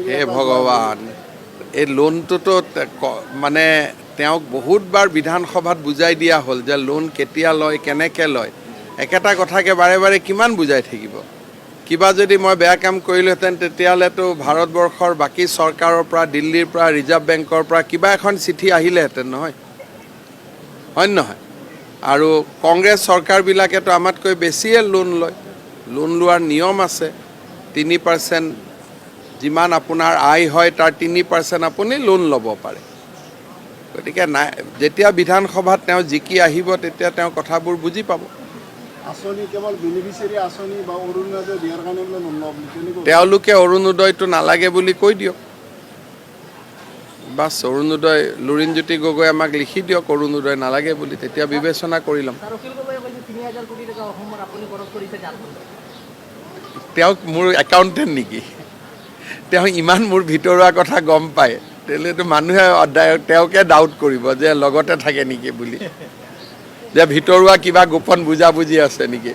হে ভগৱান, এই লোনটোতো মানে তেওঁক বহুতবাৰ বিধানসভাত বুজাই দিয়া হ'ল যে লোন কেতিয়া লয়, কেনেকৈ লয়। একেটা কথাকে বাৰে বাৰে কিমান বুজাই থাকিব। কিবা যদি মই বেয়া কাম কৰিলোহেঁতেন তেতিয়াহ'লেতো ভাৰতবৰ্ষৰ বাকী চৰকাৰৰ পৰা, দিল্লীৰ পৰা, ৰিজাৰ্ভ বেংকৰ পৰা কিবা এখন চিঠি আহিলেহেঁতেন, নহয় হয় নহয়? আৰু কংগ্ৰেছ চৰকাৰবিলাকেতো আমাতকৈ বেছিয়ে লোন লয়। লোন লোৱাৰ নিয়ম আছে। 3% যিমান আপোনাৰ আয় হয় তাৰ 3% আপুনি লোন ল'ব পাৰে। গতিকে নাই, যেতিয়া বিধানসভাত তেওঁ জিকি আহিব তেতিয়া তেওঁ কথাবোৰ বুজি পাব। তেওঁলোকে অৰুণোদয়টো নালাগে বুলি কৈ দিয়ক। বাছ, অৰুণোদয় লুৰিণজ্যোতি গগৈ আমাক লিখি দিয়ক অৰুণোদয় নালাগে বুলি, তেতিয়া বিবেচনা কৰি ল'ম। তেওঁক মোৰ একাউণ্টেণ্ট নেকি? তেওঁ ইমান মোৰ ভিতৰুৱা কথা গম পায়, তেতিয়াহ'লেতো মানুহে তেওঁকে ডাউট কৰিব যে লগতে থাকে নেকি বুলি, যে ভিতৰুৱা কিবা গোপন বুজাবুজি আছে নেকি।